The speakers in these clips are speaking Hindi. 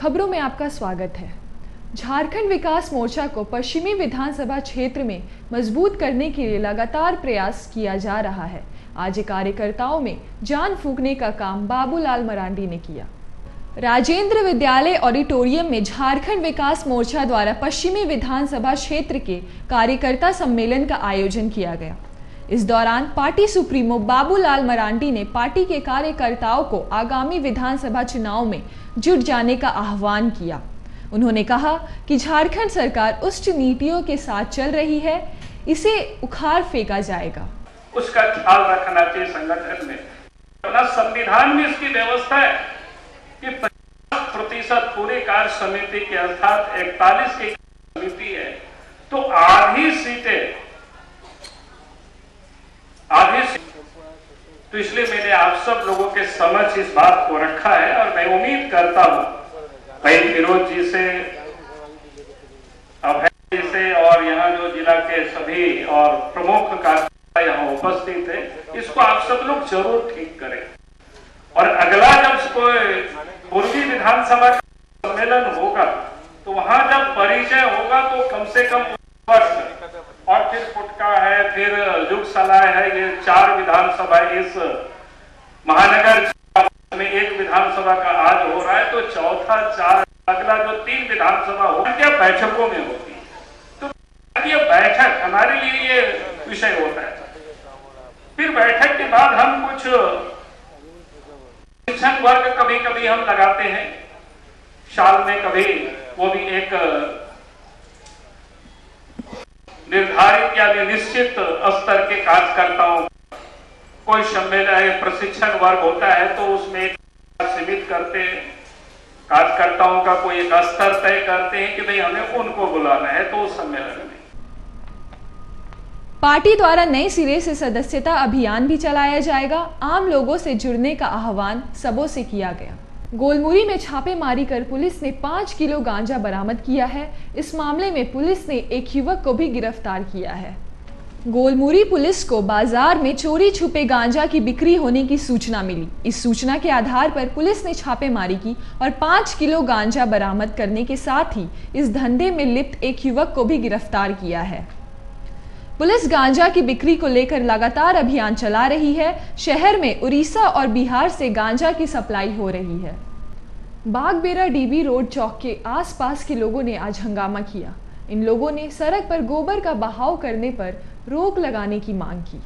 खबरों में आपका स्वागत है। झारखंड विकास मोर्चा को पश्चिमी विधानसभा क्षेत्र में मजबूत करने के लिए लगातार प्रयास किया जा रहा है। आज कार्यकर्ताओं में जान फूंकने का काम बाबूलाल मरांडी ने किया। राजेंद्र विद्यालय ऑडिटोरियम में झारखंड विकास मोर्चा द्वारा पश्चिमी विधानसभा क्षेत्र के कार्यकर्ता सम्मेलन का आयोजन किया गया। इस दौरान पार्टी सुप्रीमो बाबूलाल मरांडी ने पार्टी के कार्यकर्ताओं को आगामी विधानसभा चुनाव में जुट जाने का आह्वान किया। उन्होंने कहा कि झारखंड सरकार उच्च नीतियों के साथ चल रही है, इसे उखाड़ फेंका जाएगा। उसका ख्याल रखना चाहिए संगठन में। अपना संविधान में इसकी व्यवस्था है कि 50% पूरे कार्य समिति के अर्थात 41 की समिति है, तो आधी सीटें तो इसलिए मैंने आप सब लोगों के समझ इस बात को रखा है और मैं उम्मीद करता हूं भाई फिरोज जी से, अभय जी से और यहाँ जो जिला के सभी और प्रमुख कार्यकर्ता यहाँ उपस्थित है, इसको आप सब लोग जरूर ठीक करें। और अगला जब कोई पूर्वी विधानसभा का सम्मेलन होगा तो वहां जब परिचय होगा तो कम से कम वर्ष और फिर फुटका है, फिर युग सलाह है, ये 4 विधानसभा इस महानगर में एक विधानसभा का आज हो रहा है, तो चौथा 4 अगला जो 3 विधानसभा हो क्या बैठकों में होती है। तो ये बैठक हमारे लिए ये विषय होता है। फिर बैठक के बाद हम कुछ शिक्षण वर्ग कभी कभी हम लगाते हैं साल में, कभी वो भी एक निर्धारित या निश्चित स्तर के कार्यकर्ताओं कोई सम्मेलन प्रशिक्षण वर्ग होता है तो उसमें सीमित करते हैं, कार्यकर्ताओं का कोई एक स्तर तय करते हैं कि भाई हमें उनको बुलाना है तो उस सम्मेलन में। पार्टी द्वारा नए सिरे से सदस्यता अभियान भी चलाया जाएगा। आम लोगों से जुड़ने का आह्वान सबों से किया गया। गोलमुरी में छापेमारी कर पुलिस ने 5 किलो गांजा बरामद किया है। इस मामले में पुलिस ने एक युवक को भी गिरफ्तार किया है। गोलमुरी पुलिस को बाजार में चोरी छुपे गांजा की बिक्री होने की सूचना मिली। इस सूचना के आधार पर पुलिस ने छापेमारी की और 5 किलो गांजा बरामद करने के साथ ही इस धंधे में लिप्त एक युवक को भी गिरफ्तार किया है। पुलिस गांजा की बिक्री को लेकर लगातार अभियान चला रही है। शहर में उड़ीसा और बिहार से गांजा की सप्लाई हो रही है। बागबेरा डीबी रोड चौक के आसपास के लोगों ने आज हंगामा किया। इन लोगों ने सड़क पर गोबर का बहाव करने पर रोक लगाने की मांग की।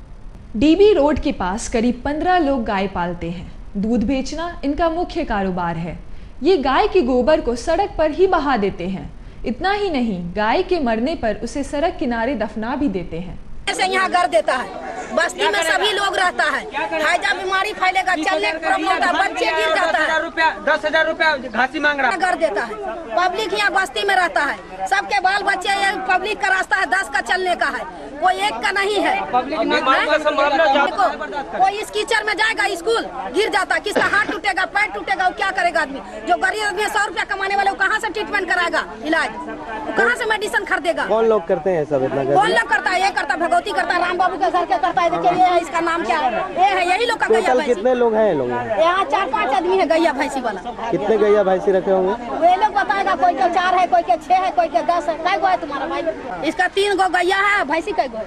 डीबी रोड के पास करीब 15 लोग गाय पालते हैं। दूध बेचना इनका मुख्य कारोबार है। ये गाय के गोबर को सड़क पर ही बहा देते हैं। इतना ही नहीं, गाय के मरने पर उसे सड़क किनारे दफना भी देते हैं। ऐसे यहाँ घर देता है, बस्ती में सभी लोग रहता है, हैजा बीमारी फैलेगा, चलने प्रॉब्लम होता है, बच्चे गिर जाता है। 10,000 रुपया घासी मांग रहा है। घर देता है, पब्लिक यहाँ बस्ती में रहता है, सबके बाल बच्चे पब्लिक का रास्ता है, 10 का चलने का है, कोई एक का नहीं है। कोई इस कीचड़ में जाएगा, स्कूल गिर जाता, किसका हाथ टूटेगा, पैर टूटेगा, वो क्या करेगा आदमी? जो गरीब आदमी 100 रुपया कमाने वाले, वो कहाँ से ट्रीटमेंट कराएगा, इलाज कहाँ से मेडिसिन खरीदेगा? कौन लोग करते हैं सब इतना? कौन लोग करता है? ये करता, भगवती करता है, राम बाबू के घर के करता है। देखिए ये है, इसका नाम क्या है? ये है, यही लोग का गैया भैंसी। कितने लोग हैं लोग? यहाँ 4-5 आदमी है गैया भैंसी वाला। कितने गैया भैंसी रखे होंगे? वे लोग बताएगा, कोई के 4 है, कोई के 6 है, कोई के 10 है। कै गो है तुम्हारा भाई? इसका 3 गो गैया है, भैंसी कै गो?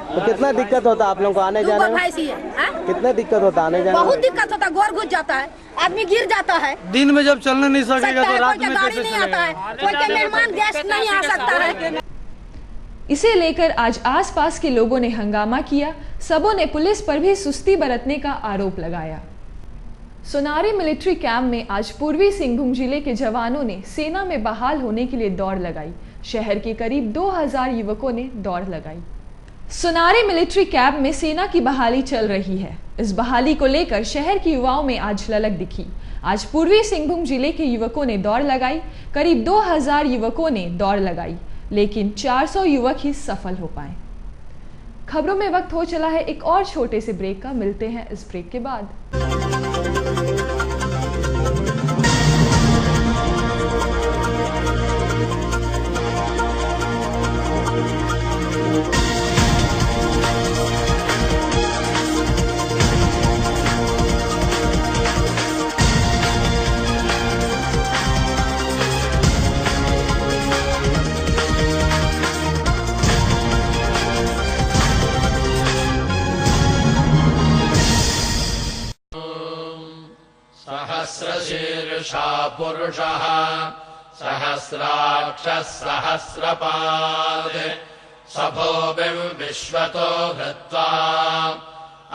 तो कितना दिक्कत होता है आप लोगों को आने जाने में? भैंसी है, कितना दिक्कत होता है आने जाने में? बहुत दिक्कत होता है, गोर घुस जाता है, आदमी गिर जाता है। दिन में जब चलने नहीं सकेगा तो रात में गाड़ी नहीं आता है, कोई के मेहमान गेस्ट नहीं आ सकता है। इसे लेकर आज आसपास के लोगों ने हंगामा किया। सबों ने पुलिस पर भी सुस्ती बरतने का आरोप लगाया। सोनारी मिलिट्री कैंप में आज पूर्वी सिंहभूम जिले के जवानों ने सेना में बहाल होने के लिए दौड़ लगाई। शहर के करीब 2000 युवकों ने दौड़ लगाई। सोनारी मिलिट्री कैंप में सेना की बहाली चल रही है। इस बहाली को लेकर शहर के युवाओं में आज ललक दिखी। आज पूर्वी सिंहभूम जिले के युवकों ने दौड़ लगाई। करीब 2000 युवकों ने दौड़ लगाई, लेकिन 400 युवक ही सफल हो पाए। खबरों में वक्त हो चला है एक और छोटे से ब्रेक का। मिलते हैं इस ब्रेक के बाद। सदृशा पुरुषः सहस्राक्षः सहस्रपाद सभोभिं विश्वतो हृत्वा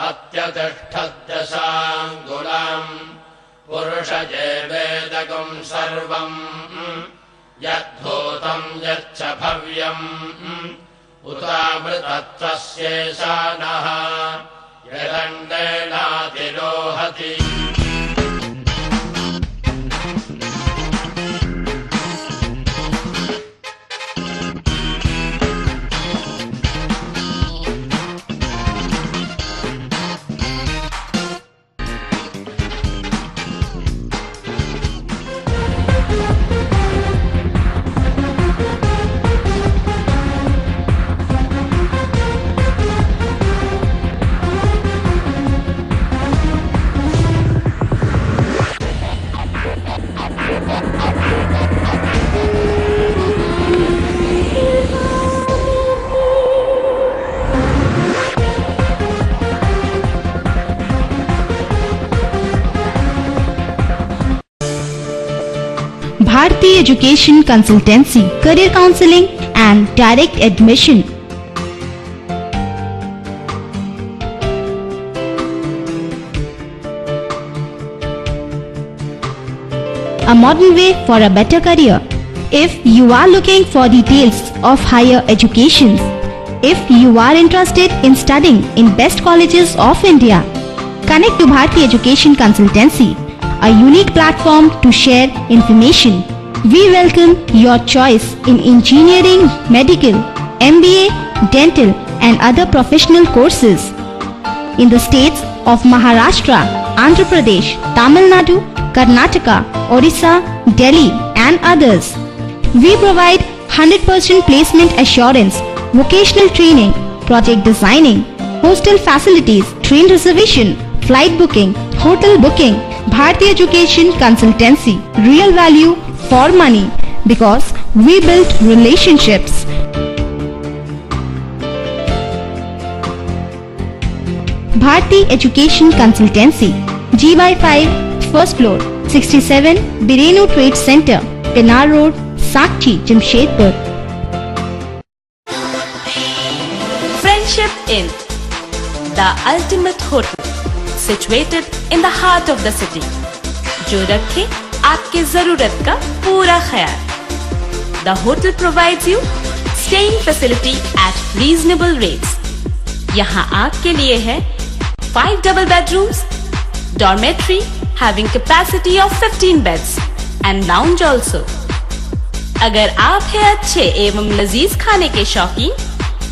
अत्यतिष्ठद्दशाङ्गुलम् पुरुष एवेदगुं सर्वम् यद्भूतम् यच्च भव्यम् उतामृतत्वस्येषानः यदण्डेनातिरोहति। Bharti Education Consultancy, Career Counseling and Direct Admission. A modern way for a better career. If you are looking for details of higher education, if you are interested in studying in best colleges of India, connect to Bharti Education Consultancy, a unique platform to share information. We welcome your choice in engineering, medical, MBA, dental and other professional courses in the states of Maharashtra, Andhra Pradesh, Tamil Nadu, Karnataka, Odisha, Delhi and others. We provide 100% placement assurance, vocational training, project designing, hostel facilities, train reservation, flight booking, hotel booking. Bharti Education Consultancy, real value for money because we build relationships. Bharti Education Consultancy, GY5, first floor, 67, Birenu Trade Center, Pinar Road, Sakchi, Jamshedpur. Friendship Inn, the ultimate hotel, situated in the heart of the city, जो रखे आपके जरूरत का पूरा ख्याल. The hotel provides you staying facility at reasonable rates. यहाँ आपके लिए है 5 double bedrooms, dormitory having capacity of 15 beds and lounge also. अगर आप हैं अच्छे एवं लजीज खाने के शौकीन,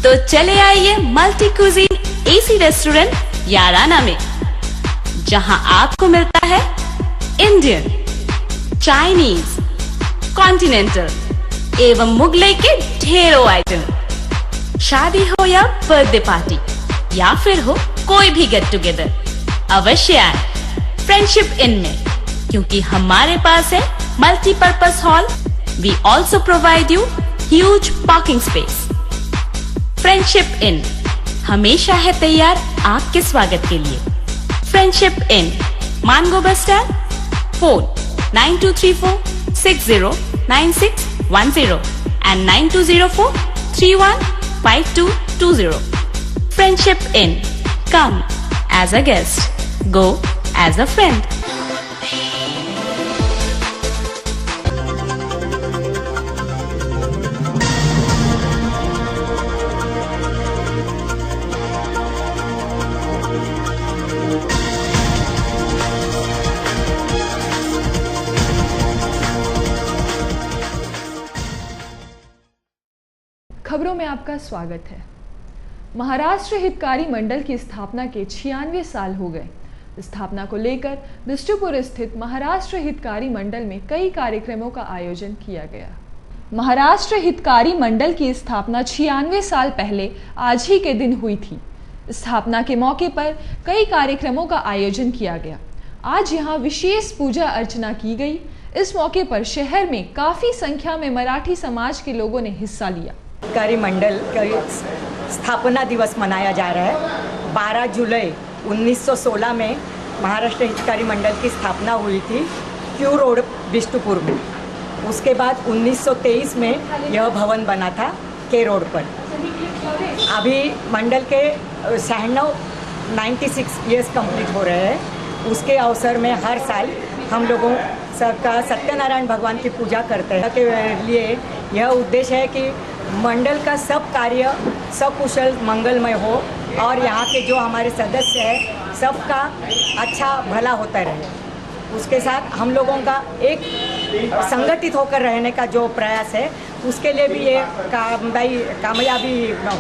तो चले आइए मल्टी कुजीन एसी रेस्टोरेंट याराना में, जहां आपको मिलता है इंडियन, चाइनीज, कॉन्टिनेंटल एवं मुगलई के ढेरों आइटम. शादी हो या बर्थडे पार्टी या फिर हो कोई भी गेट टुगेदर, अवश्य आए फ्रेंडशिप इन में, क्योंकि हमारे पास है multipurpose hall. We also provide you huge parking space. Friendship inn हमेशा है तैयार आपके स्वागत के लिए. Friendship in, Mango bus stand. Phone 9234609610 and 9204315220. Friendship Inn. Come as a guest, go as a friend. खबरों में आपका स्वागत है। महाराष्ट्र हितकारी मंडल की स्थापना के 96 साल हो गए। स्थापना को लेकर बिष्टुपुर स्थित महाराष्ट्र हितकारी मंडल में कई कार्यक्रमों का आयोजन किया गया। महाराष्ट्र हितकारी मंडल की स्थापना 96 साल पहले आज ही के दिन हुई थी। स्थापना के मौके पर कई कार्यक्रमों का आयोजन किया गया। आज यहाँ विशेष पूजा अर्चना की गई। इस मौके पर शहर में काफी संख्या में मराठी समाज के लोगों ने हिस्सा लिया। हितकारी मंडल का स्थापना दिवस मनाया जा रहा है। 12 जुलाई 1916 में महाराष्ट्र हितकारी मंडल की स्थापना हुई थी क्यू रोड बिष्टुपुर में। उसके बाद 1923 में यह भवन बना था के रोड पर। अभी मंडल के 96 ईयर्स कंप्लीट हो रहे हैं। उसके अवसर में हर साल हम लोगों सबका सत्यनारायण भगवान की पूजा करते हैं के लिए यह उद्देश्य है कि मंडल का सब कार्य सकुशल मंगलमय हो और यहाँ के जो हमारे सदस्य हैं सबका अच्छा भला होता रहे। उसके साथ हम लोगों का एक संगठित होकर रहने का जो प्रयास है उसके लिए भी ये कामयाबी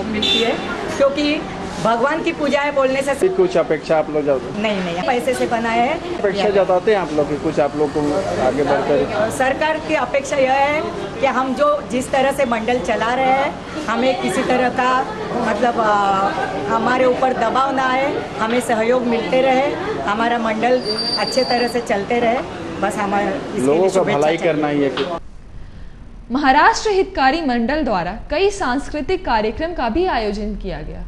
मिलती है, क्योंकि भगवान की पूजाएं बोलने से कुछ अपेक्षा आप लोग नहीं पैसे से बनाए हैं। अपेक्षा जताते हैं आप लोग की कुछ आप लोग को आगे बढ़कर? सरकार की अपेक्षा यह है कि हम जो जिस तरह से मंडल चला रहे हैं हमें किसी तरह का मतलब हमारे ऊपर दबाव ना आए, हमें सहयोग मिलते रहे, हमारा मंडल अच्छे तरह से चलते रहे, बस हमारे लोगों का भलाई करना ही है। महाराष्ट्र हितकारी मंडल द्वारा कई सांस्कृतिक कार्यक्रम का भी आयोजन किया गया।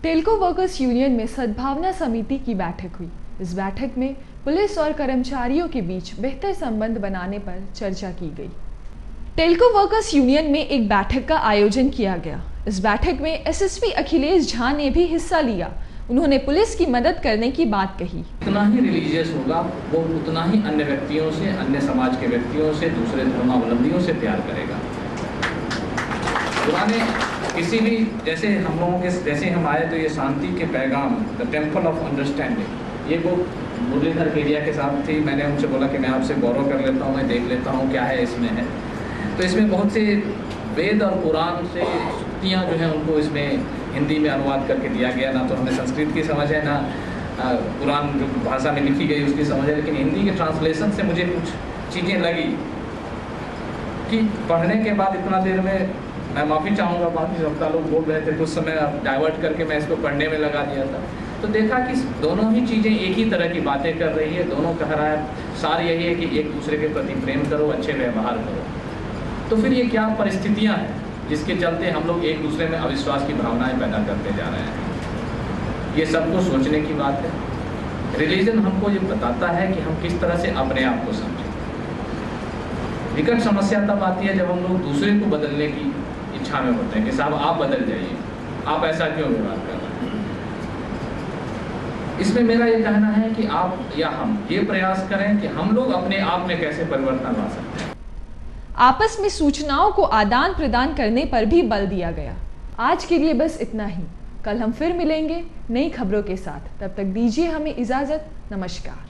टेल्को वर्कर्स यूनियन में सद्भावना समिति की बैठक हुई। इस बैठक में पुलिस और कर्मचारियों के बीच बेहतर संबंध बनाने पर चर्चा की गई। टेल्को वर्कर्स यूनियन में एक बैठक का आयोजन किया गया। इस बैठक में एसएसपी अखिलेश झा ने भी हिस्सा लिया। उन्होंने पुलिस की मदद करने की बात कही। जितना ही रिलीजियस होगा वो उतना ही अन्य व्यक्तियों से, अन्य समाज के व्यक्तियों से, दूसरे धर्मावलंबियों से प्यार करेगा। पुराने किसी भी जैसे हम लोगों के जैसे हम आए तो ये शांति के पैगाम, द टेम्पल ऑफ अंडरस्टैंडिंग, ये वो मुरलीधर केडिया के साथ थी। मैंने उनसे बोला कि मैं आपसे गौरव कर लेता हूँ, मैं देख लेता हूँ क्या है इसमें है। तो इसमें बहुत से वेद और कुरान से सूक्तियाँ जो हैं उनको इसमें हिंदी में अनुवाद करके दिया गया। ना तो हमें संस्कृत की समझ है, ना कुरान जो भाषा में लिखी गई उसकी समझ है, लेकिन हिंदी के ट्रांसलेशन से मुझे कुछ चीज़ें लगी कि पढ़ने के बाद इतना देर में, मैं माफ़ी चाहूँगा बाकी सबका लोग बोल रहे थे कुछ समय डाइवर्ट करके मैं इसको पढ़ने में लगा दिया था, तो देखा कि दोनों ही चीज़ें एक ही तरह की बातें कर रही है। दोनों कह रहा है सार यही है कि एक दूसरे के प्रति प्रेम करो, अच्छे व्यवहार करो। तो फिर ये क्या परिस्थितियाँ हैं जिसके चलते हम लोग एक दूसरे में अविश्वास की भावनाएं पैदा करते जा रहे हैं। ये सबको सोचने की बात है। रिलीजन हमको ये बताता है कि हम किस तरह से अपने आप को समझें। विकट समस्या तब आती है जब हम लोग दूसरे को बदलने की इच्छा में होते हैं कि साहब आप बदल जाइए, आप ऐसा क्यों व्यवहार कर रहे हैं। इसमें मेरा ये कहना है कि आप या हम ये प्रयास करें कि हम लोग अपने आप में कैसे परिवर्तन ला सकते हैं। आपस में सूचनाओं को आदान प्रदान करने पर भी बल दिया गया। आज के लिए बस इतना ही। कल हम फिर मिलेंगे नई खबरों के साथ। तब तक दीजिए हमें इजाजत। नमस्कार।